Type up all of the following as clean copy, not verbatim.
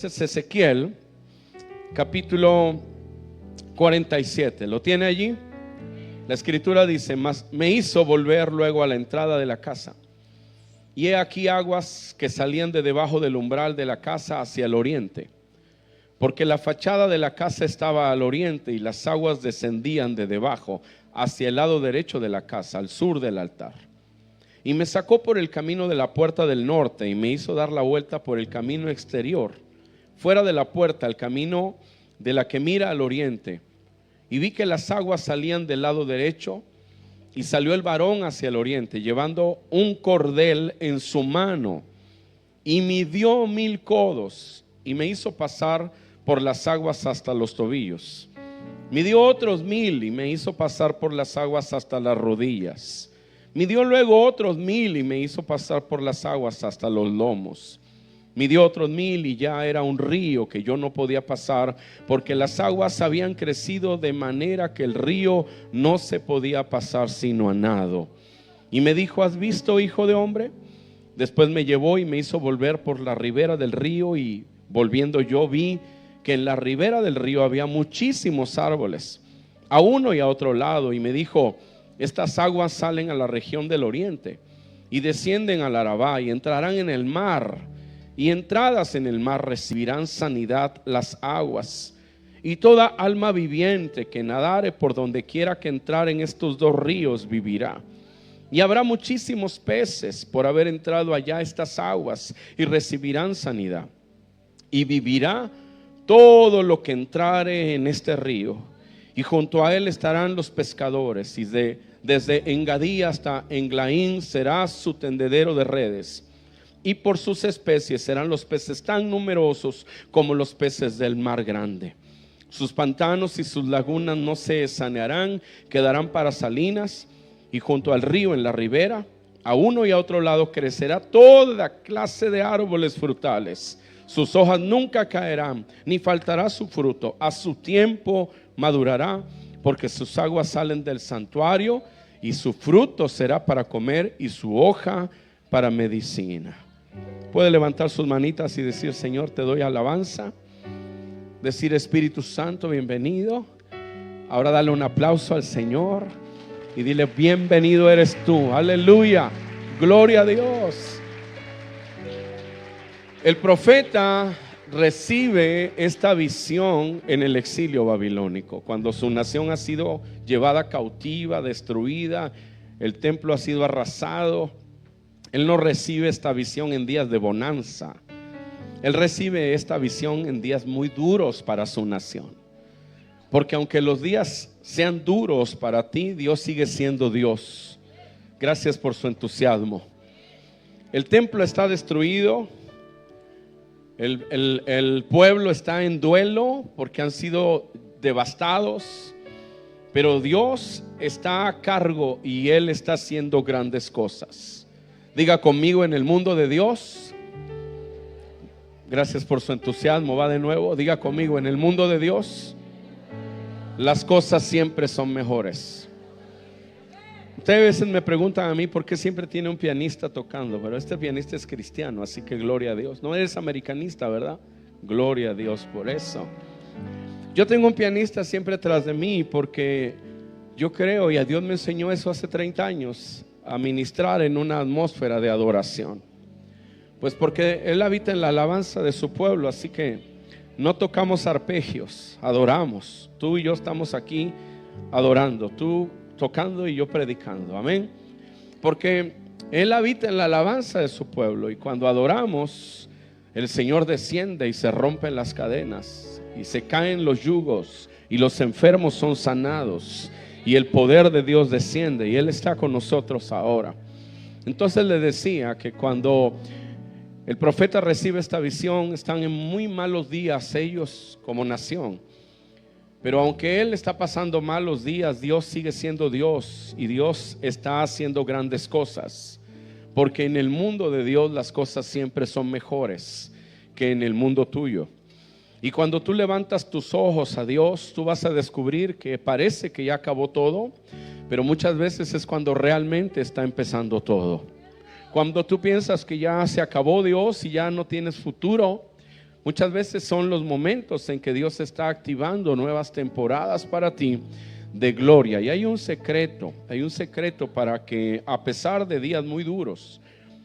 Este es Ezequiel, capítulo 47. ¿Lo tiene allí? La escritura dice: mas me hizo volver luego a la entrada de la casa, y he aquí aguas que salían de debajo del umbral de la casa hacia el oriente, porque la fachada de la casa estaba al oriente, y las aguas descendían de debajo hacia el lado derecho de la casa, al sur del altar. Y me sacó por el camino de la puerta del norte, y me hizo dar la vuelta por el camino exterior, fuera de la puerta, el camino de la que mira al oriente. Y vi que las aguas salían del lado derecho, y salió el varón hacia el oriente, llevando un cordel en su mano, y midió 1000 codos, y me hizo pasar por las aguas hasta los tobillos. Midió otros 1000, y me hizo pasar por las aguas hasta las rodillas. Midió luego otros 1000, y me hizo pasar por las aguas hasta los lomos. Midió otros 1000, y ya era un río que yo no podía pasar, porque las aguas habían crecido de manera que el río no se podía pasar sino a nado. Y me dijo: ¿has visto, hijo de hombre? Después me llevó y me hizo volver por la ribera del río, y volviendo yo vi que en la ribera del río había muchísimos árboles, a uno y a otro lado. Y me dijo: estas aguas salen a la región del oriente, y descienden al Arabá, y entrarán en el mar, y entradas en el mar recibirán sanidad las aguas. Y toda alma viviente que nadare por donde quiera que entrar en estos dos ríos vivirá. Y habrá muchísimos peces por haber entrado allá estas aguas, y recibirán sanidad. Y vivirá todo lo que entrare en este río, y junto a él estarán los pescadores, y desde Engadí hasta Englaín será su tendedero de redes. Y por sus especies serán los peces tan numerosos como los peces del mar grande. Sus pantanos y sus lagunas no se sanearán, quedarán para salinas. Y junto al río, en la ribera, a uno y a otro lado, crecerá toda clase de árboles frutales. Sus hojas nunca caerán, ni faltará su fruto. A su tiempo madurará, porque sus aguas salen del santuario, y su fruto será para comer, y su hoja para medicina. Puede levantar sus manitas y decir: Señor, te doy alabanza. Decir: Espíritu Santo, bienvenido. Ahora dale un aplauso al Señor y dile: bienvenido eres tú. Aleluya, gloria a Dios. El profeta recibe esta visión en el exilio babilónico, cuando su nación ha sido llevada cautiva, destruida, el templo ha sido arrasado. Él no recibe esta visión en días de bonanza. Él recibe esta visión en días muy duros para su nación, porque aunque los días sean duros para ti, Dios sigue siendo Dios. Gracias por su entusiasmo. El templo está destruido. El pueblo está en duelo porque han sido devastados, pero Dios está a cargo y Él está haciendo grandes cosas. Diga conmigo: en el mundo de Dios. Gracias por su entusiasmo. Va de nuevo. Diga conmigo: en el mundo de Dios las cosas siempre son mejores. Ustedes a veces me preguntan a mí por qué siempre tiene un pianista tocando, pero este pianista es cristiano, así que gloria a Dios. No eres americanista, ¿verdad? Gloria a Dios por eso. Yo tengo un pianista siempre tras de mí porque yo creo, y a Dios me enseñó eso hace 30 años, a ministrar en una atmósfera de adoración. Pues porque Él habita en la alabanza de su pueblo, así que no tocamos arpegios, adoramos. Tú y yo estamos aquí adorando, tú tocando y yo predicando, amén. Porque Él habita en la alabanza de su pueblo, y cuando adoramos, el Señor desciende y se rompen las cadenas y se caen los yugos, y los enfermos son sanados, y el poder de Dios desciende, y Él está con nosotros ahora. Entonces le decía que cuando el profeta recibe esta visión, están en muy malos días ellos como nación. Pero aunque él está pasando malos días, Dios sigue siendo Dios, y Dios está haciendo grandes cosas, porque en el mundo de Dios las cosas siempre son mejores que en el mundo tuyo. Y cuando tú levantas tus ojos a Dios, tú vas a descubrir que parece que ya acabó todo, pero muchas veces es cuando realmente está empezando todo. Cuando tú piensas que ya se acabó Dios y ya no tienes futuro, Muchas veces son los momentos en que Dios está activando nuevas temporadas para ti de gloria. Y hay un secreto para que, a pesar de días muy duros,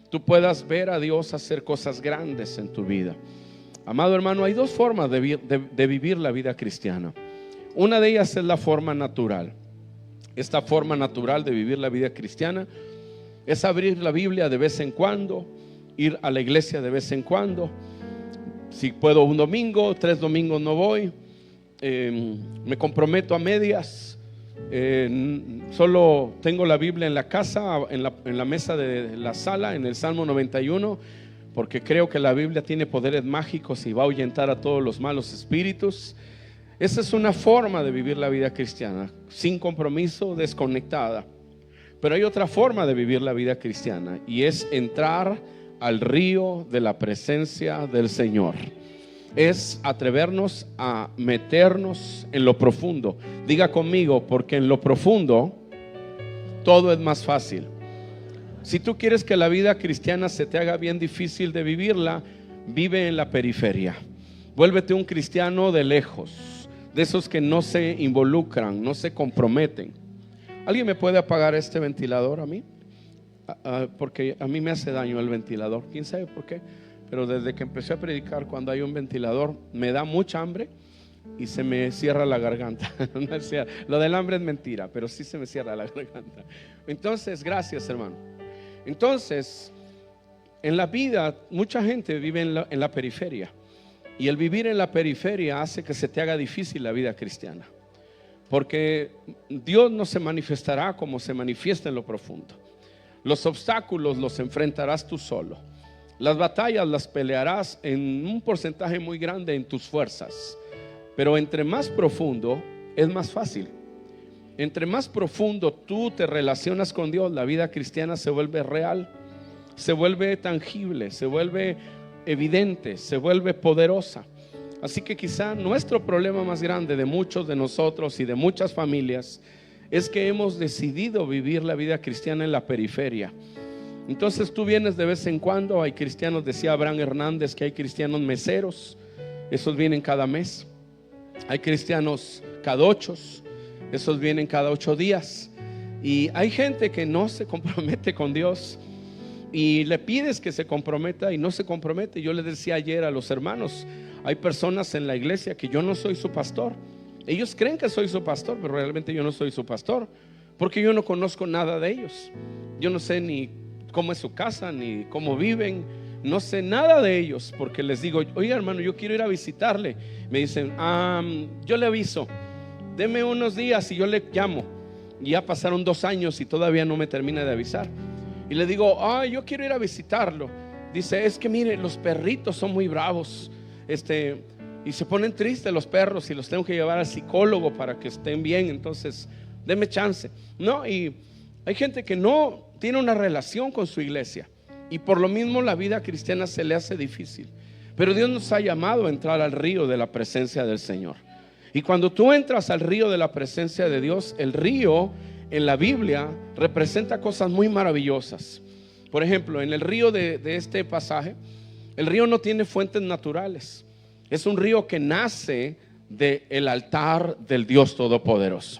tú puedas ver a Dios hacer cosas grandes en tu vida. Amado hermano, hay dos formas de vivir la vida cristiana. Una de ellas es la forma natural. Esta forma natural de vivir la vida cristiana es abrir la Biblia de vez en cuando, ir a la iglesia de vez en cuando. Si puedo un domingo, 3 domingos no voy, me comprometo a medias, solo tengo la Biblia en la casa, en la mesa de la sala, en el Salmo 91, porque creo que la Biblia tiene poderes mágicos y va a ahuyentar a todos los malos espíritus. Esa es una forma de vivir la vida cristiana, sin compromiso, desconectada. Pero hay otra forma de vivir la vida cristiana, y es entrar al río de la presencia del Señor. Es atrevernos a meternos en lo profundo. Diga conmigo, porque en lo profundo todo es más fácil. Si tú quieres que la vida cristiana se te haga bien difícil de vivirla, vive en la periferia. Vuélvete un cristiano de lejos, de esos que no se involucran, no se comprometen. ¿Alguien me puede apagar este ventilador a mí? Porque a mí me hace daño el ventilador. ¿Quién sabe por qué? Pero desde que empecé a predicar, cuando hay un ventilador, me da mucha hambre y se me cierra la garganta. Lo del hambre es mentira, pero sí se me cierra la garganta. Entonces, gracias, hermano. Entonces, en la vida, mucha gente vive en la periferia. Y el vivir en la periferia hace que se te haga difícil la vida cristiana. Porque Dios no se manifestará como se manifiesta en lo profundo. Los obstáculos los enfrentarás tú solo. Las batallas las pelearás en un porcentaje muy grande en tus fuerzas. Pero entre más profundo es más fácil. Entre más profundo tú te relacionas con Dios, la vida cristiana se vuelve real, se vuelve tangible, se vuelve evidente, se vuelve poderosa. Así que quizá nuestro problema más grande de muchos de nosotros y de muchas familias es que hemos decidido vivir la vida cristiana en la periferia. Entonces tú vienes de vez en cuando. Hay cristianos, decía Abraham Hernández, que hay cristianos meseros, esos vienen cada mes. Hay cristianos cadochos, esos vienen cada 8 días. Y hay gente que no se compromete con Dios y le pides que se comprometa y no se compromete. Yo les decía ayer a los hermanos, hay personas en la iglesia que yo no soy su pastor. Ellos creen que soy su pastor, pero realmente yo no soy su pastor, porque yo no conozco nada de ellos. Yo no sé ni cómo es su casa, ni cómo viven, no sé nada de ellos, porque les digo, oye hermano, yo quiero ir a visitarle. Me dicen, yo le aviso, deme unos días y yo le llamo. Y ya pasaron 2 años y todavía no me termina de avisar. Y le digo, yo quiero ir a visitarlo. Dice, es que mire, los perritos son muy bravos, y se ponen tristes los perros y los tengo que llevar al psicólogo para que estén bien. Entonces, deme chance. No, y hay gente que no tiene una relación con su iglesia, y por lo mismo la vida cristiana se le hace difícil. Pero Dios nos ha llamado a entrar al río de la presencia del Señor. Y cuando tú entras al río de la presencia de Dios, el río en la Biblia representa cosas muy maravillosas. Por ejemplo, en el río de este pasaje, el río no tiene fuentes naturales. Es un río que nace del altar del Dios Todopoderoso.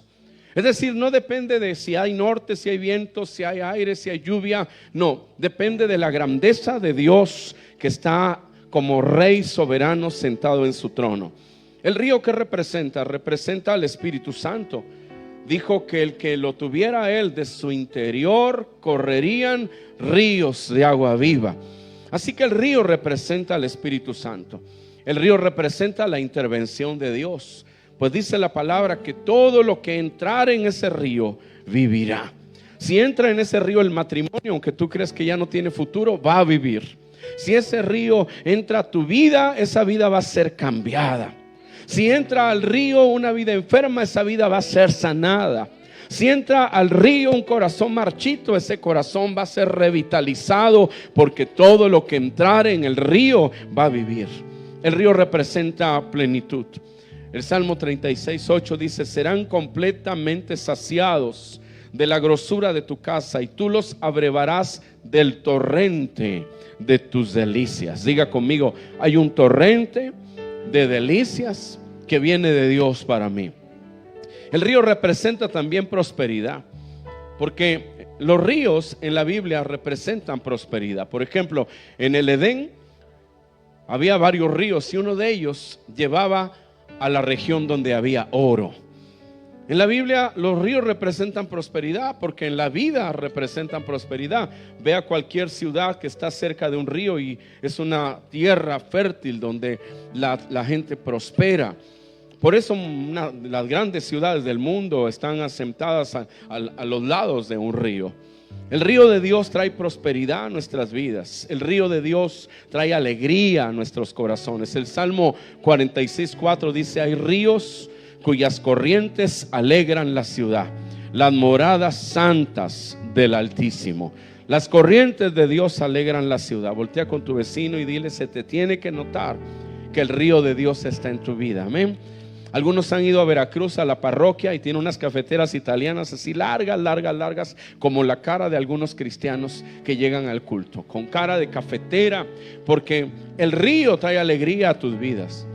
Es decir, no depende de si hay norte, si hay viento, si hay aire, si hay lluvia. No, depende de la grandeza de Dios que está como Rey soberano sentado en su trono. El río que representa al Espíritu Santo. Dijo que el que lo tuviera él, de su interior correrían ríos de agua viva. Así que el río representa al Espíritu Santo. El río representa la intervención de Dios. Pues dice la palabra que todo lo que entrare en ese río vivirá. Si entra en ese río el matrimonio, aunque tú crees que ya no tiene futuro, va a vivir. Si ese río entra a tu vida, esa vida va a ser cambiada. Si entra al río una vida enferma, esa vida va a ser sanada. Si entra al río un corazón marchito, ese corazón va a ser revitalizado, porque todo lo que entrare en el río va a vivir. El río representa plenitud. El Salmo 36:8 dice: serán completamente saciados de la grosura de tu casa, y tú los abrevarás del torrente de tus delicias. Diga conmigo, hay un torrente de delicias que viene de Dios para mí. El río representa también prosperidad, porque los ríos en la Biblia representan prosperidad. Por ejemplo, en el Edén había varios ríos y uno de ellos llevaba a la región donde había oro. En la Biblia los ríos representan prosperidad, porque en la vida representan prosperidad. Vea cualquier ciudad que está cerca de un río y es una tierra fértil donde la gente prospera. Por eso las grandes ciudades del mundo están asentadas a los lados de un río. El río de Dios trae prosperidad a nuestras vidas. El río de Dios trae alegría a nuestros corazones. El Salmo 46:4 dice: hay ríos cuyas corrientes alegran la ciudad, las moradas santas del Altísimo. Las corrientes de Dios alegran la ciudad. Voltea con tu vecino y dile: se te tiene que notar que el río de Dios está en tu vida. Amén. Algunos han ido a Veracruz, a la parroquia, y tiene unas cafeteras italianas así largas, como la cara de algunos cristianos que llegan al culto, con cara de cafetera, porque el río trae alegría a tus vidas.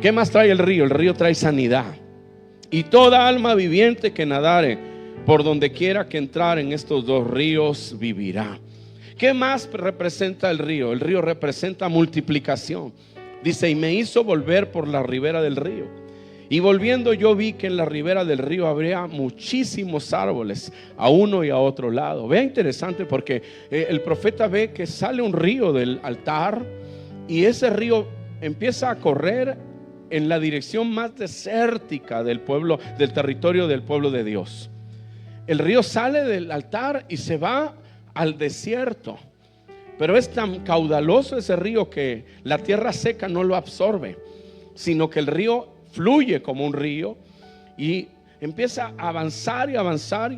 ¿Qué más trae el río? El río trae sanidad. Y toda alma viviente que nadare por donde quiera que entrar en estos dos ríos vivirá. ¿Qué más representa el río? El río representa multiplicación. Dice: y me hizo volver por la ribera del río. Y volviendo yo vi que en la ribera del río habría muchísimos árboles a uno y a otro lado. Vea, interesante, porque el profeta ve que sale un río del altar y ese río empieza a correr en la dirección más desértica del pueblo, del territorio del pueblo de Dios. El río sale del altar y se va al desierto, pero es tan caudaloso ese río que la tierra seca no lo absorbe, sino que el río fluye como un río y empieza a avanzar,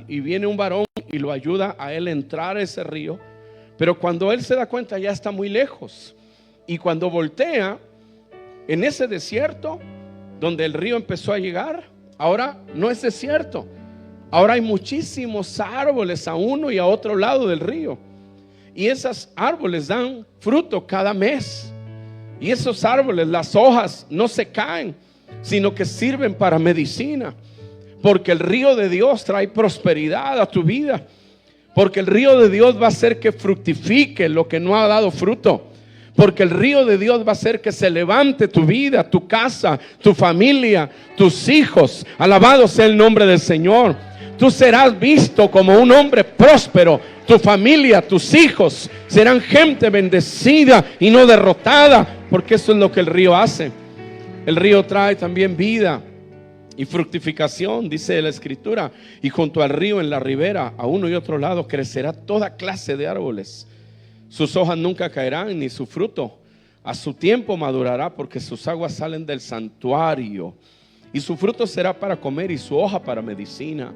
y viene un varón y lo ayuda a él a entrar a ese río. Pero cuando él se da cuenta, ya está muy lejos, y cuando voltea en ese desierto donde el río empezó a llegar, ahora no es desierto, ahora hay muchísimos árboles a uno y a otro lado del río, y esos árboles dan fruto cada mes, y esos árboles, las hojas no se caen, sino que sirven para medicina, porque el río de Dios trae prosperidad a tu vida, porque el río de Dios va a hacer que fructifique lo que no ha dado fruto, porque el río de Dios va a hacer que se levante tu vida, tu casa, tu familia, tus hijos. Alabado sea el nombre del Señor. Tú serás visto como un hombre próspero. Tu familia, tus hijos serán gente bendecida y no derrotada, porque eso es lo que el río hace. El río trae también vida y fructificación, dice la Escritura. Y junto al río, en la ribera, a uno y otro lado, crecerá toda clase de árboles. Sus hojas nunca caerán, ni su fruto a su tiempo madurará, porque sus aguas salen del santuario. Y su fruto será para comer y su hoja para medicina.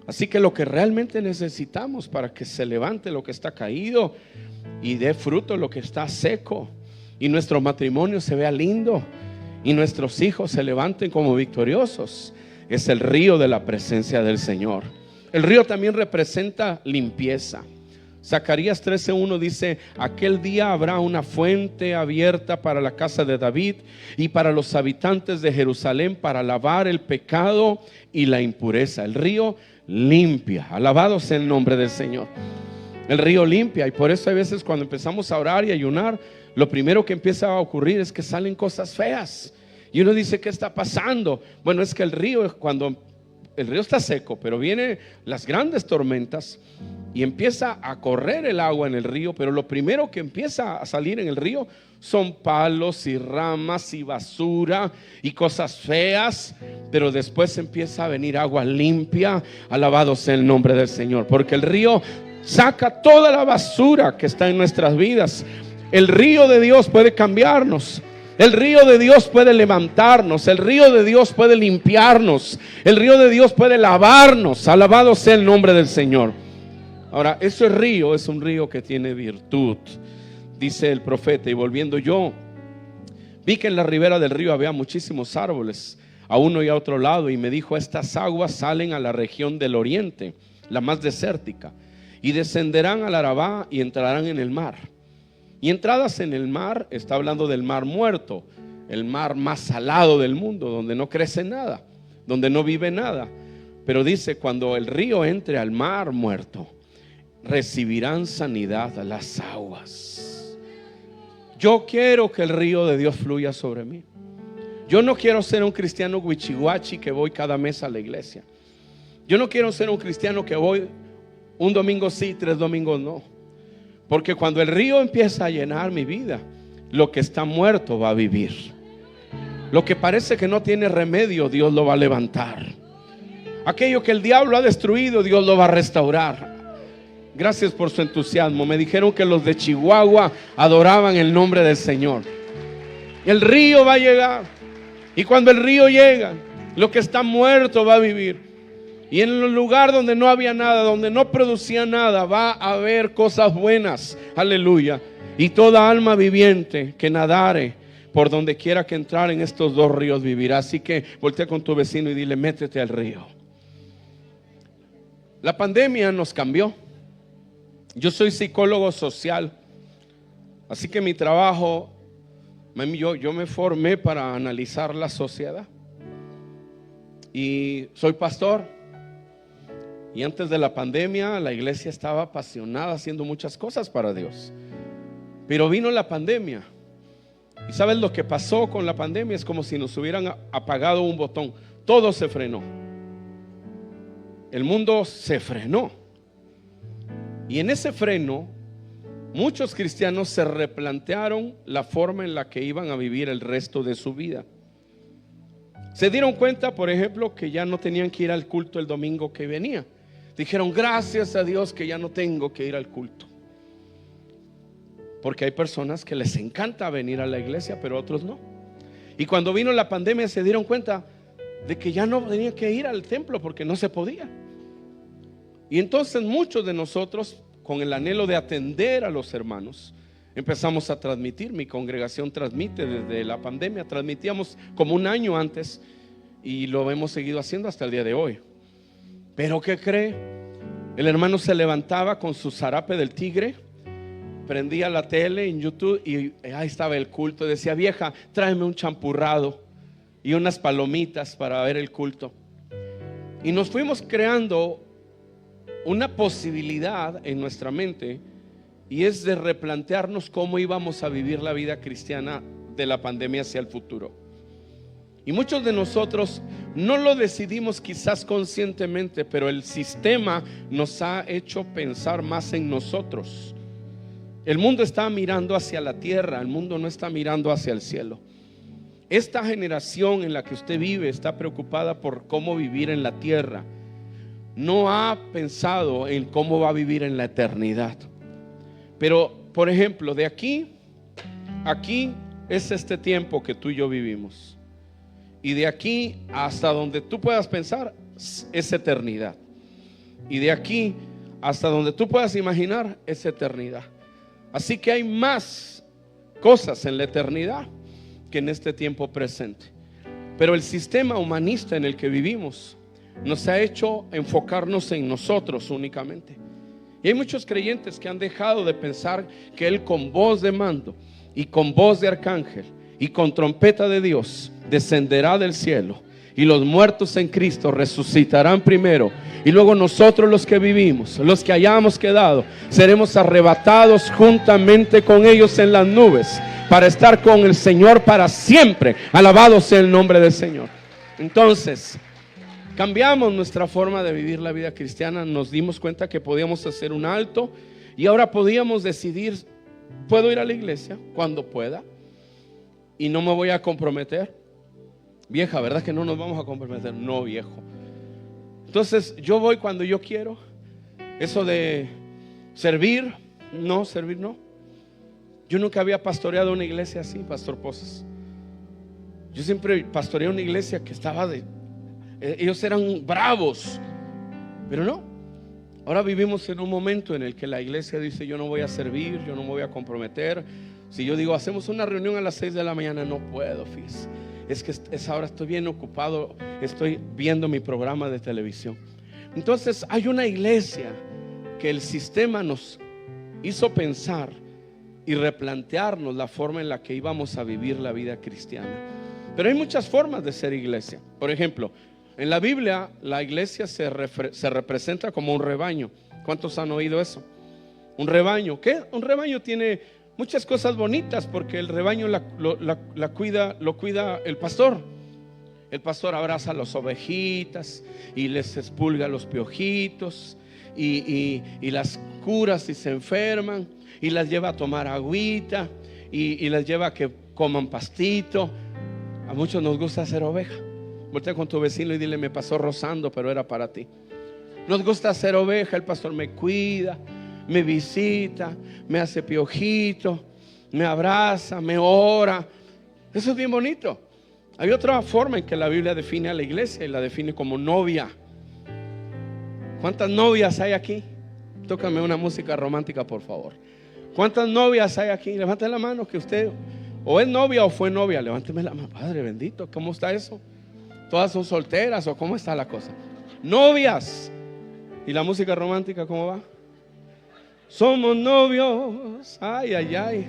Así que lo que realmente necesitamos para que se levante lo que está caído y dé fruto lo que está seco, y nuestro matrimonio se vea lindo y nuestros hijos se levanten como victoriosos, es el río de la presencia del Señor. El río también representa limpieza. Zacarías 13:1 dice: aquel día habrá una fuente abierta para la casa de David y para los habitantes de Jerusalén, para lavar el pecado y la impureza. El río limpia. Alabado sea el nombre del Señor. El río limpia, y por eso hay veces cuando empezamos a orar y ayunar, lo primero que empieza a ocurrir es que salen cosas feas y uno dice: ¿qué está pasando? Bueno, es que el río, cuando el río está seco, pero vienen las grandes tormentas y empieza a correr el agua en el río, pero lo primero que empieza a salir en el río son palos y ramas y basura y cosas feas, pero después empieza a venir agua limpia. Alabado sea el nombre del Señor, porque el río saca toda la basura que está en nuestras vidas. El río de Dios puede cambiarnos. El río de Dios puede levantarnos. El río de Dios puede limpiarnos. El río de Dios puede lavarnos. Alabado sea el nombre del Señor. Ahora, ese río es un río que tiene virtud, dice el profeta. Y volviendo yo, vi que en la ribera del río había muchísimos árboles a uno y a otro lado, y me dijo: estas aguas salen a la región del oriente. la más desértica, y descenderán al Arabá y entrarán en el mar. Y entradas en el mar, está hablando del mar muerto, el mar más salado del mundo, donde no crece nada, donde no vive nada. Pero dice, cuando el río entre al mar muerto, recibirán sanidad a las aguas. Yo quiero que el río de Dios fluya sobre mí. Yo no quiero ser un cristiano huichihuachi que voy cada mes a la iglesia. Yo no quiero ser un cristiano que voy un domingo sí, 3 domingos no. Porque cuando el río empieza a llenar mi vida, lo que está muerto va a vivir. Lo que parece que no tiene remedio, Dios lo va a levantar. Aquello que el diablo ha destruido, Dios lo va a restaurar. Gracias por su entusiasmo. Me dijeron que los de Chihuahua adoraban el nombre del Señor. El río va a llegar. Y cuando el río llega, lo que está muerto va a vivir. Y en el lugar donde no había nada, donde no producía nada, va a haber cosas buenas. Aleluya. Y toda alma viviente que nadare por donde quiera que entrar en estos 2 ríos vivirá. Así que voltea con tu vecino y dile, métete al río. La pandemia nos cambió. Yo soy psicólogo social. Así que mi trabajo, yo me formé para analizar la sociedad. Y soy pastor. Y antes de la pandemia la iglesia estaba apasionada haciendo muchas cosas para Dios. Pero vino la pandemia. ¿Y sabes lo que pasó con la pandemia? Es como si nos hubieran apagado un botón. Todo se frenó. El mundo se frenó. Y en ese freno, muchos cristianos se replantearon la forma en la que iban a vivir el resto de su vida. Se dieron cuenta, por ejemplo, que ya no tenían que ir al culto el domingo que venía. Dijeron, gracias a Dios que ya no tengo que ir al culto. Porque hay personas que les encanta venir a la iglesia, pero otros no. Y cuando vino la pandemia se dieron cuenta de que ya no tenían que ir al templo porque no se podía. Y entonces muchos de nosotros, con el anhelo de atender a los hermanos, empezamos a transmitir. Mi congregación transmite desde la pandemia. Transmitíamos como 1 año antes y lo hemos seguido haciendo hasta el día de hoy. Pero ¿qué cree? El hermano se levantaba con su zarape del tigre, prendía la tele en YouTube y ahí estaba el culto. Decía, vieja, tráeme un champurrado y unas palomitas para ver el culto. Y nos fuimos creando una posibilidad en nuestra mente, y es de replantearnos cómo íbamos a vivir la vida cristiana de la pandemia hacia el futuro. Y muchos de nosotros no lo decidimos quizás conscientemente, pero el sistema nos ha hecho pensar más en nosotros. El mundo está mirando hacia la tierra, el mundo no está mirando hacia el cielo. Esta generación en la que usted vive está preocupada por cómo vivir en la tierra. No ha pensado en cómo va a vivir en la eternidad. Pero, por ejemplo, de aquí es este tiempo que tú y yo vivimos. Y de aquí hasta donde tú puedas pensar es eternidad. Y de aquí hasta donde tú puedas imaginar es eternidad. Así que hay más cosas en la eternidad que en este tiempo presente. Pero el sistema humanista en el que vivimos nos ha hecho enfocarnos en nosotros únicamente. Y hay muchos creyentes que han dejado de pensar que Él, con voz de mando y con voz de arcángel y con trompeta de Dios, descenderá del cielo, y los muertos en Cristo resucitarán primero, y luego nosotros, los que vivimos, los que hayamos quedado, seremos arrebatados juntamente con ellos en las nubes para estar con el Señor para siempre. Alabado sea el nombre del Señor. Entonces cambiamos nuestra forma de vivir la vida cristiana. Nos dimos cuenta que podíamos hacer un alto y ahora podíamos decidir: puedo ir a la iglesia cuando pueda y no me voy a comprometer. Vieja, ¿verdad que no nos vamos a comprometer? No, viejo. Entonces yo voy cuando yo quiero. Eso de servir no. Yo nunca había pastoreado una iglesia así, Pastor Pozas. Yo siempre pastoreé una iglesia que estaba ellos eran bravos, pero no. Ahora vivimos en un momento en el que la iglesia dice: yo no voy a servir, yo no me voy a comprometer. Si yo digo hacemos una reunión a las 6 de la mañana, no puedo, fíjese. Es que esa hora estoy bien ocupado, estoy viendo mi programa de televisión. Entonces hay una iglesia que el sistema nos hizo pensar y replantearnos la forma en la que íbamos a vivir la vida cristiana. Pero hay muchas formas de ser iglesia. Por ejemplo, en la Biblia la iglesia se representa como un rebaño. ¿Cuántos han oído eso? Un rebaño. ¿Qué? Un rebaño tiene muchas cosas bonitas, porque el rebaño lo cuida el pastor. El pastor abraza a las ovejitas y les expulga los piojitos y las cura si se enferman, y las lleva a tomar agüita y las lleva a que coman pastito. A muchos nos gusta ser oveja. Voltea con tu vecino y dile: me pasó rozando, pero era para ti. Nos gusta ser oveja. El pastor me cuida, me visita, me hace piojito, me abraza, me ora. Eso es bien bonito. Hay otra forma en que la Biblia define a la iglesia, y la define como novia. ¿Cuántas novias hay aquí? Tócame una música romántica, por favor. ¿Cuántas novias hay aquí? Levante la mano, que usted o es novia o fue novia. Levánteme la mano. Padre bendito, ¿cómo está eso? ¿Todas son solteras o cómo está la cosa? Novias. ¿Y la música romántica cómo va? Somos novios. Ay, ay, ay.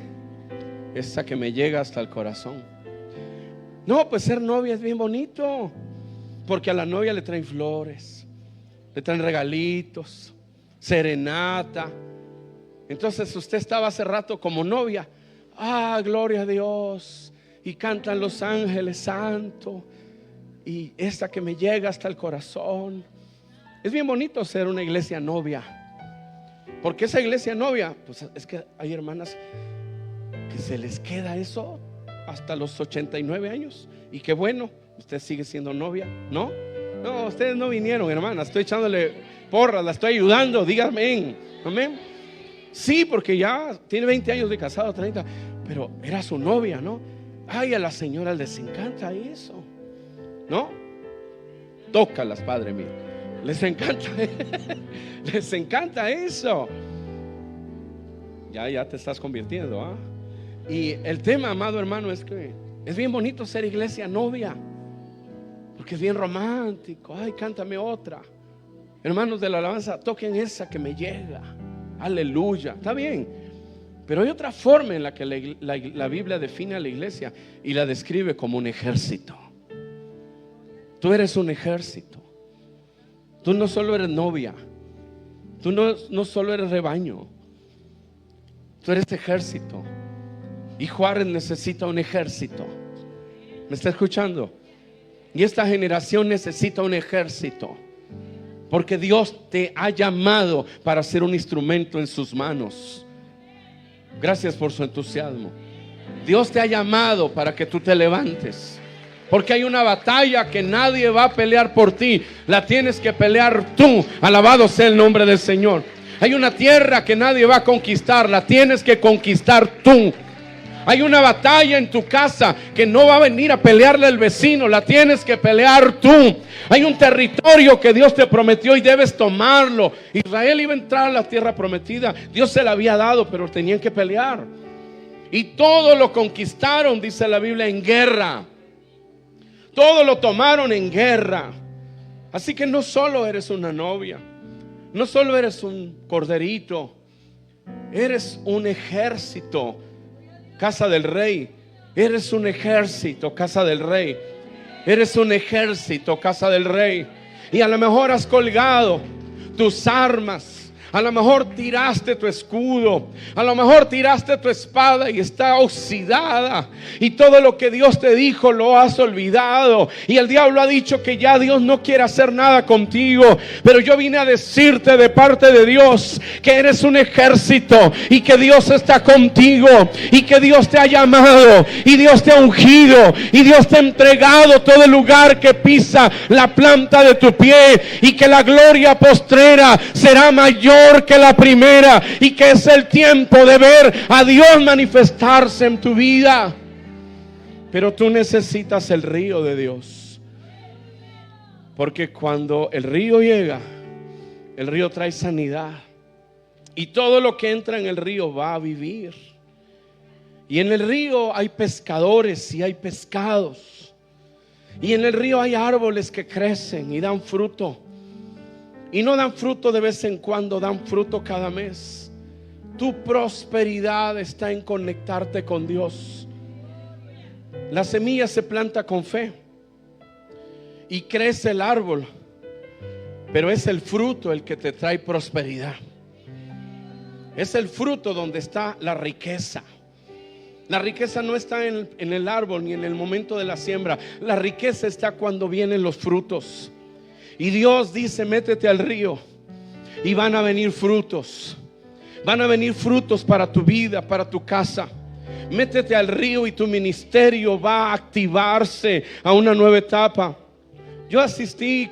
Esa que me llega hasta el corazón. No, pues ser novia es bien bonito, porque a la novia le traen flores, le traen regalitos, serenata. Entonces usted estaba hace rato como novia. Ah, gloria a Dios. Y cantan los ángeles santo. Y esta que me llega hasta el corazón. Es bien bonito ser una iglesia novia, porque esa iglesia novia, pues es que hay hermanas que se les queda eso hasta los 89 años. Y qué bueno, usted sigue siendo novia. No, ustedes no vinieron, hermana. Estoy echándole porras, la estoy ayudando. Dígame, amén. Sí, porque ya tiene 20 años de casado, 30, pero era su novia, ¿no? Ay, a las señoras les encanta eso, ¿no? Tócalas, Padre mío. Les encanta. Les encanta eso. Ya te estás convirtiendo, ¿ah? Y el tema, amado hermano, es que es bien bonito ser iglesia novia, porque es bien romántico. Ay, cántame otra. Hermanos de la alabanza, toquen esa que me llega. Aleluya. Está bien, pero hay otra forma en la que la Biblia define a la iglesia y la describe como un ejército. Tú eres un ejército. Tú no solo eres novia, tú no solo eres rebaño, tú eres ejército. Y Juárez necesita un ejército. ¿Me está escuchando? Y esta generación necesita un ejército, porque Dios te ha llamado para ser un instrumento en sus manos. Gracias por su entusiasmo. Dios te ha llamado para que tú te levantes, porque hay una batalla que nadie va a pelear por ti. La tienes que pelear tú. Alabado sea el nombre del Señor. Hay una tierra que nadie va a conquistar. La tienes que conquistar tú. Hay una batalla en tu casa que no va a venir a pelearle el vecino. La tienes que pelear tú. Hay un territorio que Dios te prometió y debes tomarlo. Israel iba a entrar a la tierra prometida. Dios se la había dado, pero tenían que pelear. Y todo lo conquistaron, dice la Biblia, en guerra. Todo lo tomaron en guerra. Así que no solo eres una novia, no solo eres un corderito, eres un ejército, casa del rey. Eres un ejército, casa del rey. Eres un ejército, casa del rey. Y a lo mejor has colgado tus armas. A lo mejor tiraste tu escudo, a lo mejor tiraste tu espada y está oxidada, y todo lo que Dios te dijo lo has olvidado, y el diablo ha dicho que ya Dios no quiere hacer nada contigo. Pero yo vine a decirte de parte de Dios que eres un ejército y que Dios está contigo, y que Dios te ha llamado, y Dios te ha ungido, y Dios te ha entregado todo el lugar que pisa la planta de tu pie, y que la gloria postrera será mayor que la primera, y que es el tiempo de ver a Dios manifestarse en tu vida. Pero tú necesitas el río de Dios, porque cuando el río llega, el río trae sanidad, y todo lo que entra en el río va a vivir. Y en el río hay pescadores y hay pescados, y en el río hay árboles que crecen y dan fruto. y no dan fruto de vez en cuando, dan fruto cada mes. Tu prosperidad está en conectarte con Dios. La semilla se planta con fe y crece el árbol, pero es el fruto el que te trae prosperidad. Es el fruto donde está la riqueza. La riqueza no está en el árbol ni en el momento de la siembra. La riqueza está cuando vienen los frutos. Y Dios dice: métete al río y van a venir frutos. Van a venir frutos para tu vida, para tu casa. Métete al río y tu ministerio va a activarse a una nueva etapa. Yo asistí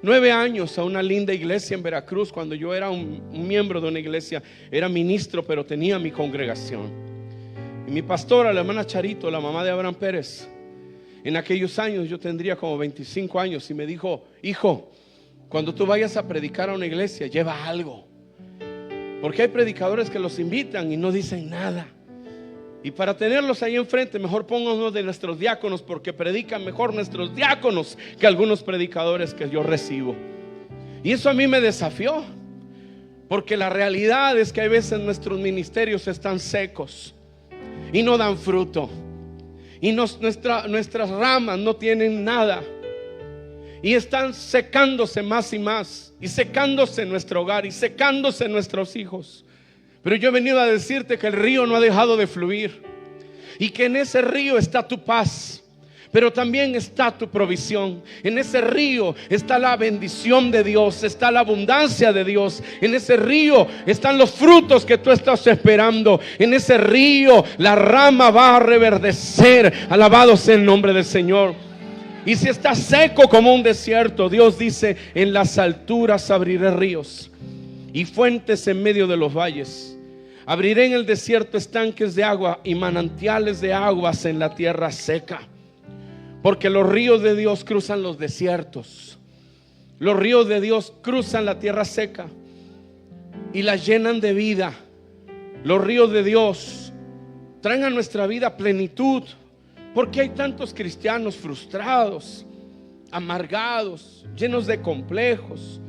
9 años a una linda iglesia en Veracruz. Cuando yo era un miembro de una iglesia, era ministro, pero tenía mi congregación. Y mi pastora, la hermana Charito, la mamá de Abraham Pérez, en aquellos años yo tendría como 25 años, y me dijo: hijo, cuando tú vayas a predicar a una iglesia, lleva algo, porque hay predicadores que los invitan y no dicen nada. Y para tenerlos ahí enfrente, mejor ponga uno de nuestros diáconos, porque predican mejor nuestros diáconos que algunos predicadores que yo recibo. Y eso a mí me desafió, porque la realidad es que hay veces nuestros ministerios están secos y no dan fruto, y nuestras ramas no tienen nada, y están secándose más y más, y secándose nuestro hogar, y secándose nuestros hijos. Pero yo he venido a decirte que el río no ha dejado de fluir, y que en ese río está tu paz, pero también está tu provisión. En ese río está la bendición de Dios, está la abundancia de Dios. En ese río están los frutos que tú estás esperando. En ese río la rama va a reverdecer. Alabado sea el nombre del Señor. Y si está seco como un desierto, Dios dice: en las alturas abriré ríos y fuentes en medio de los valles. Abriré en el desierto estanques de agua y manantiales de aguas en la tierra seca. Porque los ríos de Dios cruzan los desiertos. Los ríos de Dios cruzan la tierra seca y la llenan de vida. Los ríos de Dios traen a nuestra vida plenitud. Porque hay tantos cristianos frustrados, amargados, llenos de complejos.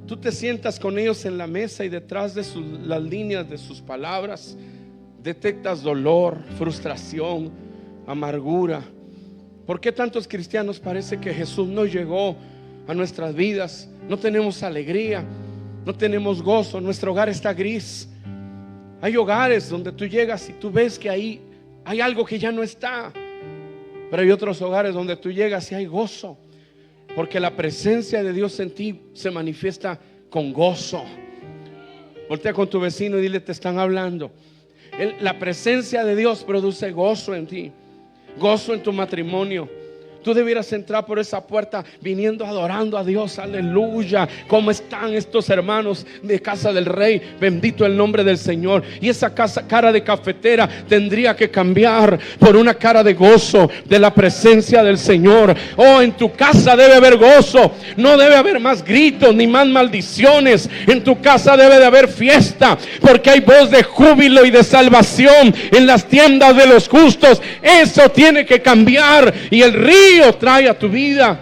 Tú te sientas con ellos en la mesa y detrás de las líneas de sus palabras detectas dolor, frustración, amargura. ¿Por qué tantos cristianos parece que Jesús no llegó a nuestras vidas? No tenemos alegría, no tenemos gozo, nuestro hogar está gris. Hay hogares donde tú llegas y tú ves que ahí hay algo que ya no está. Pero hay otros hogares donde tú llegas y hay gozo, porque la presencia de Dios en ti se manifiesta con gozo. Voltea con tu vecino y dile: te están hablando. La presencia de Dios produce gozo en ti, gozo en tu matrimonio. Tú debieras entrar por esa puerta viniendo adorando a Dios. Aleluya. ¿Cómo están estos hermanos de Casa del Rey? Bendito el nombre del Señor. Y esa cara de cafetera tendría que cambiar por una cara de gozo de la presencia del Señor. Oh, en tu casa debe haber gozo. No debe haber más gritos ni más maldiciones. En tu casa debe de haber fiesta, porque hay voz de júbilo y de salvación en las tiendas de los justos. Eso tiene que cambiar, y el río trae a tu vida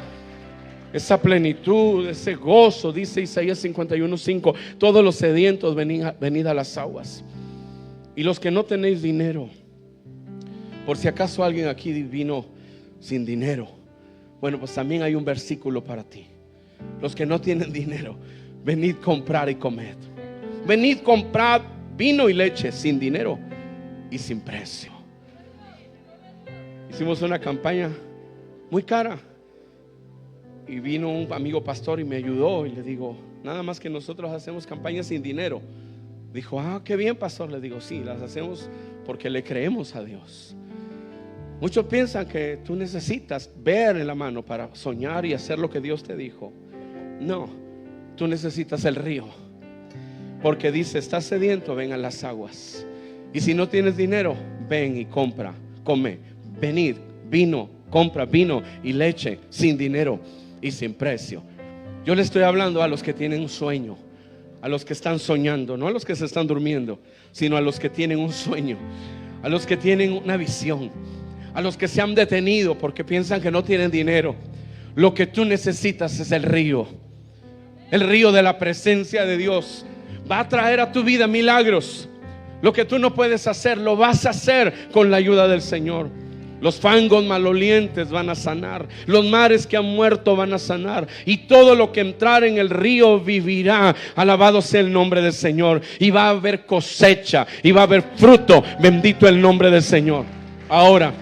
esa plenitud, ese gozo. Dice Isaías 51:5: todos los sedientos venid a las aguas. Y los que no tenéis dinero, por si acaso alguien aquí vino sin dinero, bueno, pues también hay un versículo para ti. Los que no tienen dinero, venid comprar y comed. Venid comprar vino y leche sin dinero y sin precio. Hicimos una campaña muy cara, y vino un amigo pastor y me ayudó, y le digo: nada más que nosotros hacemos campañas sin dinero. Dijo: ah, qué bien, pastor. Le digo: sí, las hacemos porque le creemos a Dios. Muchos piensan que tú necesitas ver en la mano para soñar y hacer lo que Dios te dijo. No, tú necesitas el río, porque dice: estás sediento, ven a las aguas. Y si no tienes dinero, ven y compra, come. Venid, vino, compra vino y leche sin dinero y sin precio. Yo le estoy hablando a los que tienen un sueño, a los que están soñando, no a los que se están durmiendo, sino a los que tienen un sueño, a los que tienen una visión, a los que se han detenido porque piensan que no tienen dinero. Lo que tú necesitas es el río. El río de la presencia de Dios va a traer a tu vida milagros. Lo que tú no puedes hacer, lo vas a hacer con la ayuda del Señor. Los fangos malolientes van a sanar, los mares que han muerto van a sanar, y todo lo que entrar en el río vivirá. Alabado sea el nombre del Señor. Y va a haber cosecha, y va a haber fruto. Bendito el nombre del Señor. Ahora,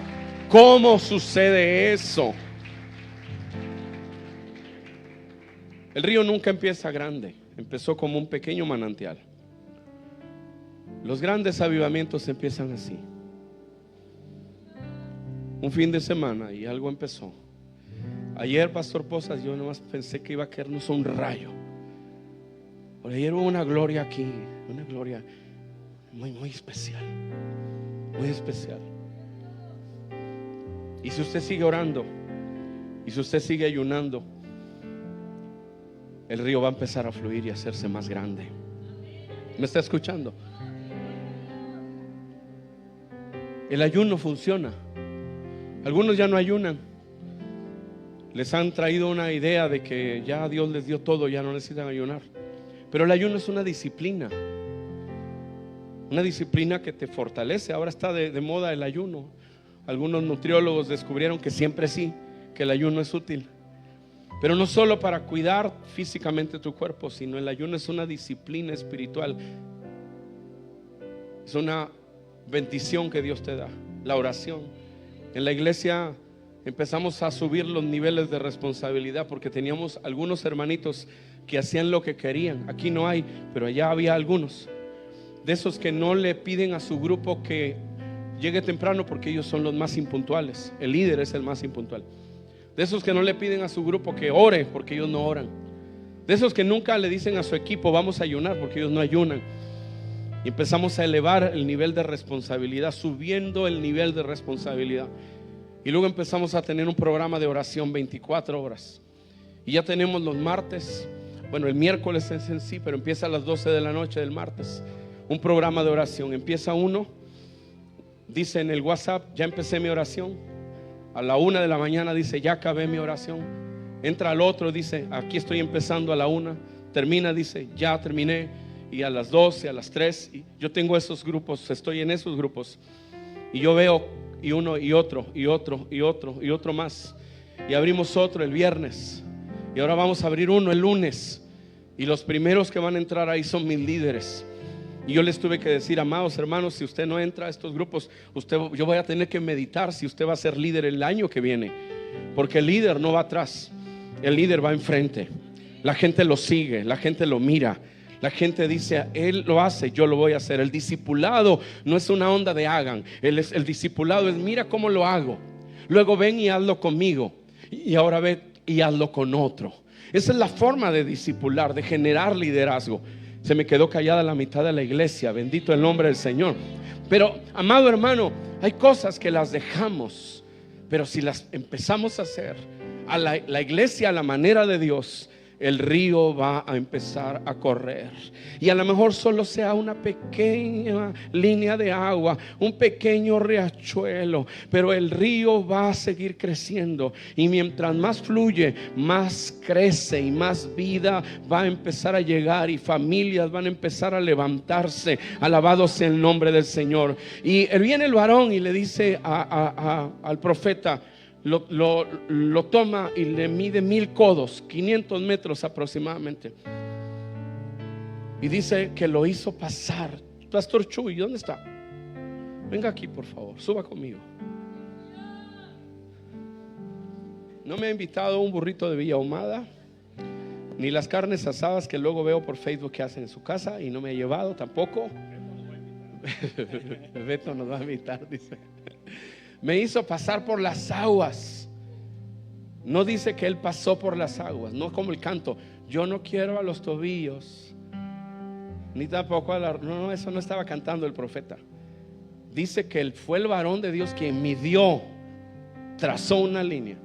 ¿cómo sucede eso? El río nunca empieza grande, empezó como un pequeño manantial. Los grandes avivamientos empiezan así. Un fin de semana y algo empezó. Ayer, Pastor Posas, yo nomás pensé que iba a caernos un rayo. Por ayer hubo una gloria aquí, una gloria muy especial, muy especial. Y si usted sigue orando, y si usted sigue ayunando, el río va a empezar a fluir y a hacerse más grande. ¿Me está escuchando? El ayuno funciona. Algunos ya no ayunan. Les han traído una idea de que ya Dios les dio todo, ya no necesitan ayunar. Pero el ayuno es una disciplina que te fortalece. Ahora está de moda el ayuno. Algunos nutriólogos descubrieron que siempre sí, que el ayuno es útil. Pero no solo para cuidar físicamente tu cuerpo, sino el ayuno es una disciplina espiritual. Es una bendición que Dios te da. La oración. En la iglesia empezamos a subir los niveles de responsabilidad, porque teníamos algunos hermanitos que hacían lo que querían. Aquí no hay, pero allá había algunos de esos que no le piden a su grupo que llegue temprano, porque ellos son los más impuntuales. El líder es el más impuntual. De esos que no le piden a su grupo que ore, porque ellos no oran. De esos que nunca le dicen a su equipo vamos a ayunar, porque ellos no ayunan. Y empezamos a elevar el nivel de responsabilidad, subiendo el nivel de responsabilidad. Y luego empezamos a tener un programa de oración 24 horas. Y ya tenemos los martes, bueno, el miércoles es en sí, pero empieza a las 12 de la noche del martes, un programa de oración. Empieza uno, dice en el WhatsApp, ya empecé mi oración. A la 1 de la mañana dice, ya acabé mi oración. Entra al otro, dice, aquí estoy empezando a la 1. Termina, dice, ya terminé. Y a las 12, a las 3, y yo tengo esos grupos, estoy en esos grupos. Y yo veo, y uno, y otro, y otro, y otro, y otro más. Y abrimos otro el viernes. Y ahora vamos a abrir uno el lunes. Y los primeros que van a entrar ahí son mis líderes. Y yo les tuve que decir, amados hermanos, si usted no entra a estos grupos, yo voy a tener que meditar si usted va a ser líder el año que viene. Porque el líder no va atrás, el líder va enfrente. La gente lo sigue, la gente lo mira. La gente dice, él lo hace, yo lo voy a hacer. El discipulado no es una onda de hagan. El discipulado es, mira cómo lo hago. Luego ven y hazlo conmigo. Y ahora ve y hazlo con otro. Esa es la forma de discipular, de generar liderazgo. Se me quedó callada la mitad de la iglesia. Bendito el nombre del Señor. Pero, amado hermano, hay cosas que las dejamos. Pero si las empezamos a hacer a la iglesia a la manera de Dios, el río va a empezar a correr. Y a lo mejor solo sea una pequeña línea de agua, un pequeño riachuelo, pero el río va a seguir creciendo. Y mientras más fluye, más crece y más vida va a empezar a llegar, y familias van a empezar a levantarse. Alabado sea el nombre del Señor. Y viene el varón y le dice al profeta, lo toma y le mide 1000 codos, 500 metros aproximadamente. Y dice que lo hizo pasar. Pastor Chuy, ¿dónde está? Venga aquí, por favor, suba conmigo. No me ha invitado un burrito de Villa Ahumada, ni las carnes asadas que luego veo por Facebook que hacen en su casa, y no me ha llevado tampoco. Beto nos va a invitar, dice. Me hizo pasar por las aguas. No dice que él pasó por las aguas, no como el canto, yo no quiero a los tobillos, ni tampoco a la... No, eso no estaba cantando el profeta. Dice que él fue el varón de Dios quien midió, trazó una línea.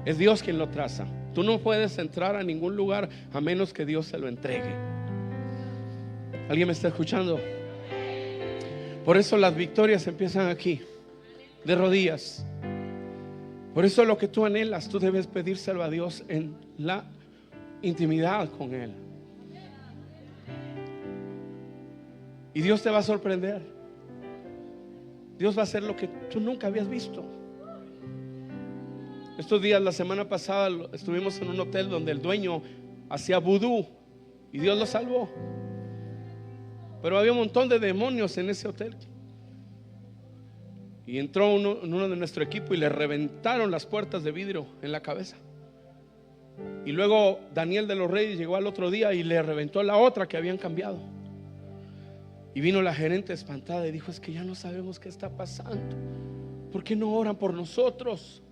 Es Dios quien lo traza. Tú no puedes entrar a ningún lugar a menos que Dios se lo entregue. ¿Alguien me está escuchando? Por eso las victorias empiezan aquí, de rodillas. Por eso lo que tú anhelas, tú debes pedírselo a Dios en la intimidad con Él. Y Dios te va a sorprender. Dios va a hacer lo que tú nunca habías visto. Estos días, la semana pasada, estuvimos en un hotel donde el dueño hacía vudú y Dios lo salvó. Pero había un montón de demonios en ese hotel. Y entró uno de nuestro equipo y le reventaron las puertas de vidrio en la cabeza. Y luego Daniel de los Reyes llegó al otro día y le reventó la otra que habían cambiado. Y vino la gerente espantada y dijo: es que ya no sabemos qué está pasando. ¿Por qué no oran por nosotros?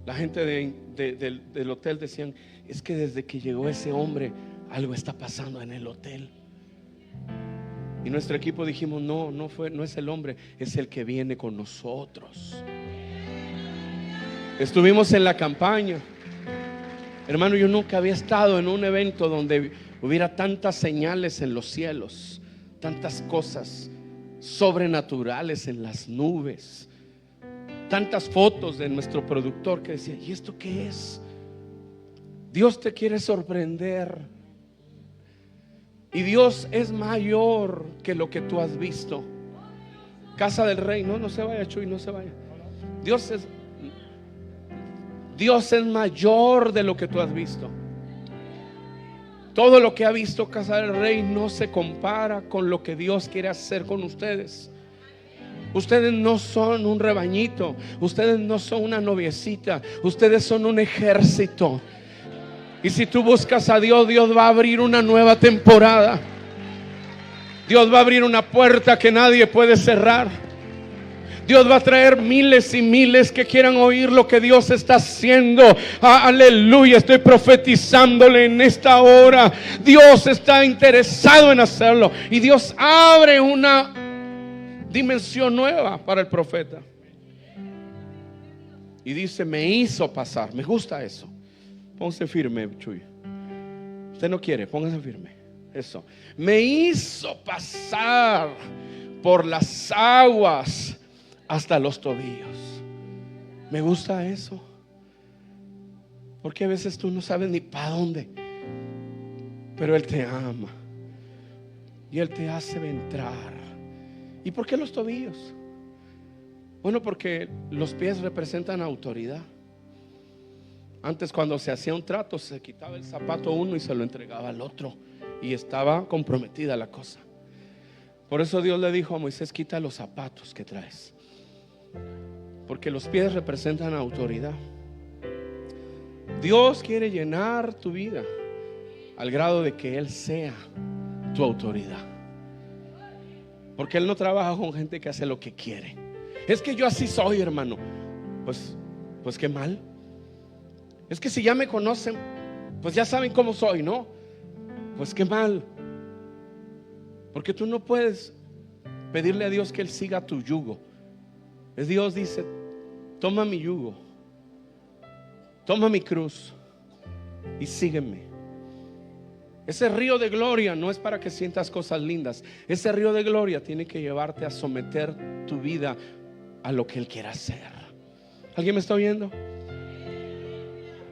La gente del hotel decían: es que desde que llegó ese hombre algo está pasando en el hotel. Y nuestro equipo dijimos: no es el hombre, es el que viene con nosotros. Estuvimos en la campaña. Hermano, yo nunca había estado en un evento donde hubiera tantas señales en los cielos, tantas cosas sobrenaturales en las nubes, tantas fotos de nuestro productor que decía: ¿y esto qué es? Dios te quiere sorprender. Y Dios es mayor que lo que tú has visto. Casa del Rey, no se vaya, Chuy, no se vaya. Dios es mayor de lo que tú has visto. Todo lo que ha visto Casa del Rey no se compara con lo que Dios quiere hacer con ustedes. Ustedes no son un rebañito, ustedes no son una noviecita, ustedes son un ejército. Y si tú buscas a Dios, Dios va a abrir una nueva temporada. Dios va a abrir una puerta que nadie puede cerrar. Dios va a traer miles y miles que quieran oír lo que Dios está haciendo. Aleluya, estoy profetizándole en esta hora. Dios está interesado en hacerlo. Y Dios abre una dimensión nueva para el profeta. Y dice: me hizo pasar. Me gusta eso. Póngase firme, Chuy. Usted no quiere, póngase firme. Eso. Me hizo pasar por las aguas hasta los tobillos. Me gusta eso. Porque a veces tú no sabes ni para dónde, pero Él te ama y Él te hace entrar. ¿Y por qué los tobillos? Bueno, porque los pies representan autoridad. Antes, cuando se hacía un trato, se quitaba el zapato uno y se lo entregaba al otro, y estaba comprometida la cosa. Por eso Dios le dijo a Moisés: quita los zapatos que traes, porque los pies representan autoridad. Dios quiere llenar tu vida al grado de que Él sea tu autoridad, porque Él no trabaja con gente que hace lo que quiere. Es que yo así soy, hermano. Pues qué mal. Es que si ya me conocen, pues ya saben cómo soy, ¿no? Pues qué mal. Porque tú no puedes pedirle a Dios que Él siga tu yugo. Dios dice: toma mi yugo, toma mi cruz y sígueme. Ese río de gloria no es para que sientas cosas lindas. Ese río de gloria tiene que llevarte a someter tu vida a lo que Él quiera hacer. ¿Alguien me está oyendo?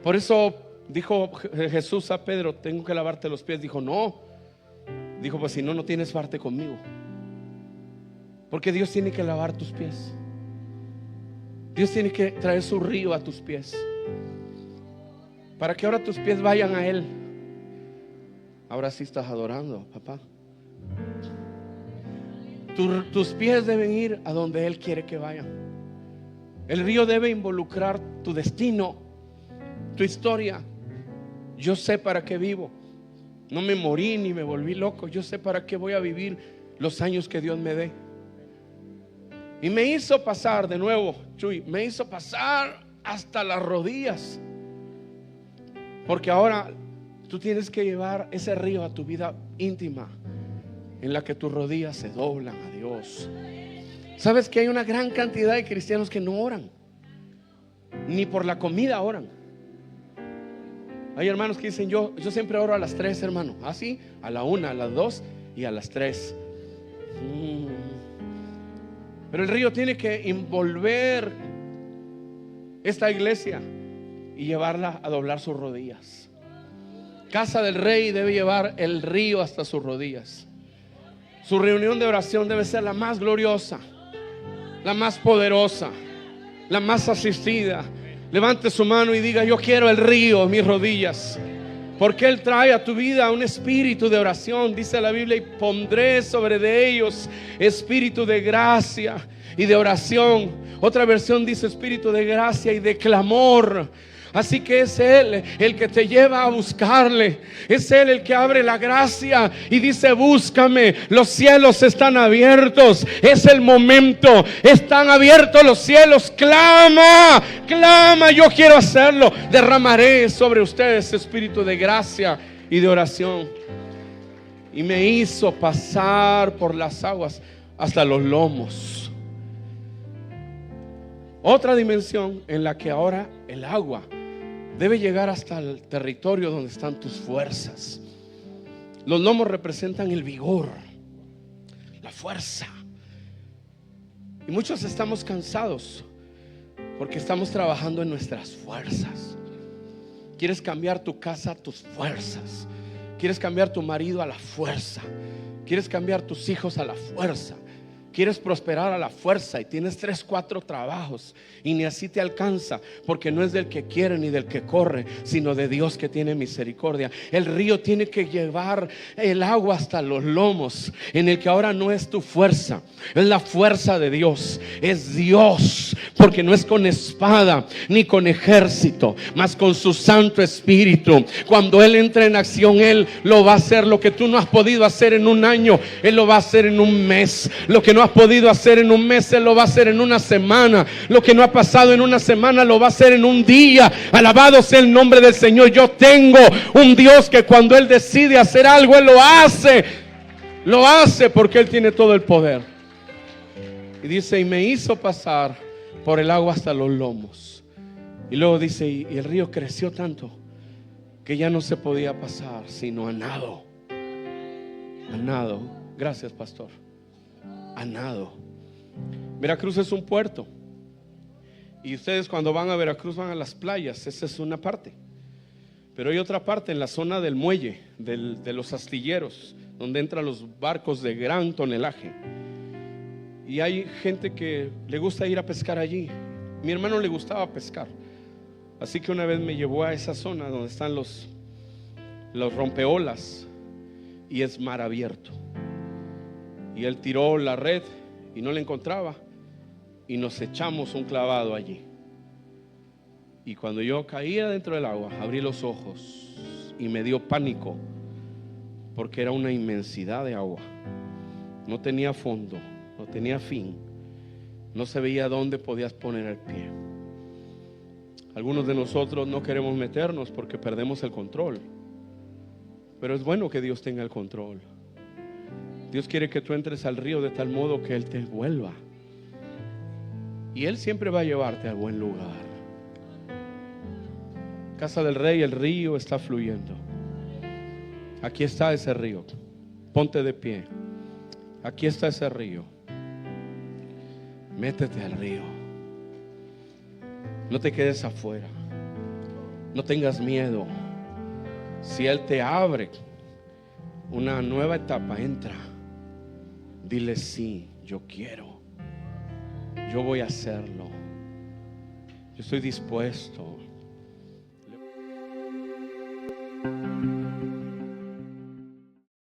Por eso dijo Jesús a Pedro: tengo que lavarte los pies. Dijo: no. Dijo: pues si no, no tienes parte conmigo. Porque Dios tiene que lavar tus pies. Dios tiene que traer su río a tus pies, para que ahora tus pies vayan a Él. Ahora sí estás adorando, papá. Tus pies deben ir a donde Él quiere que vayan. El río debe involucrar tu destino, tu historia. Yo sé para qué vivo. No me morí ni me volví loco. Yo sé para qué voy a vivir los años que Dios me dé. Y me hizo pasar, de nuevo, Chuy, me hizo pasar hasta las rodillas. Porque ahora tú tienes que llevar ese río a tu vida íntima, en la que tus rodillas se doblan a Dios. ¿Sabes que hay una gran cantidad de cristianos que no oran? Ni por la comida oran. Hay hermanos que dicen: yo siempre oro a las 3, hermano. Así, a la 1, a las 2 y a las 3. Pero el río tiene que envolver esta iglesia. y llevarla a doblar sus rodillas. Casa del Rey debe llevar el río hasta sus rodillas. Su reunión de oración debe ser la más gloriosa, la más poderosa, la más asistida. Levante su mano y diga: yo quiero el río en mis rodillas. Porque Él trae a tu vida un espíritu de oración. Dice la Biblia: y pondré sobre de ellos espíritu de gracia y de oración. Otra versión dice espíritu de gracia y de clamor. Así que es Él el que te lleva a buscarle. Es Él el que abre la gracia y dice: búscame, los cielos están abiertos. Es el momento, están abiertos los cielos. Clama, clama, yo quiero hacerlo. Derramaré sobre ustedes espíritu de gracia y de oración. Y me hizo pasar por las aguas hasta los lomos. Otra dimensión en la que ahora el agua debe llegar hasta el territorio donde están tus fuerzas. Los lomos representan el vigor, la fuerza. Y muchos estamos cansados porque estamos trabajando en nuestras fuerzas. Quieres cambiar tu casa a tus fuerzas. Quieres cambiar tu marido a la fuerza. Quieres cambiar tus hijos a la fuerza. Quieres prosperar a la fuerza y tienes 3, 4 trabajos y ni así te alcanza, porque no es del que quiere ni del que corre, sino de Dios que tiene misericordia. El río tiene que llevar el agua hasta los lomos, en el que ahora no es tu fuerza, es la fuerza de Dios. Es Dios, porque no es con espada ni con ejército, mas con su Santo Espíritu. Cuando Él entra en acción, Él lo va a hacer. Lo que tú no has podido hacer en un año, Él lo va a hacer en un mes. Lo que no has podido hacer en un mes, Él lo va a hacer en una semana. Lo que no ha pasado en una semana, lo va a hacer en un día. Alabado sea el nombre del Señor. Yo tengo un Dios que cuando Él decide hacer algo, Él lo hace. Lo hace porque Él tiene todo el poder. Y dice: y me hizo pasar por el agua hasta los lomos. Y luego dice: y el río creció tanto que ya no se podía pasar sino a nado. A nado. Gracias, pastor. A nado. Veracruz es un puerto. Y ustedes cuando van a Veracruz van a las playas. Esa es una parte. Pero hay otra parte en la zona del muelle, de los astilleros, donde entran los barcos de gran tonelaje. Y hay gente que le gusta ir a pescar allí. Mi hermano le gustaba pescar, así que una vez me llevó a esa zona donde están los rompeolas y es mar abierto. Y él tiró la red y no la encontraba, y nos echamos un clavado allí. Y cuando yo caía dentro del agua, abrí los ojos y me dio pánico, porque era una inmensidad de agua. No tenía fondo, no tenía fin. No se veía dónde podías poner el pie. Algunos de nosotros no queremos meternos porque perdemos el control. Pero es bueno que Dios tenga el control. Dios quiere que tú entres al río de tal modo que Él te envuelva. Y Él siempre va a llevarte al buen lugar. Casa del Rey, el río está fluyendo. Aquí está ese río. Ponte de pie. Aquí está ese río. Métete al río. No te quedes afuera. No tengas miedo. Si Él te abre una nueva etapa, entra. Dile: sí, yo quiero. Yo voy a hacerlo. Yo estoy dispuesto.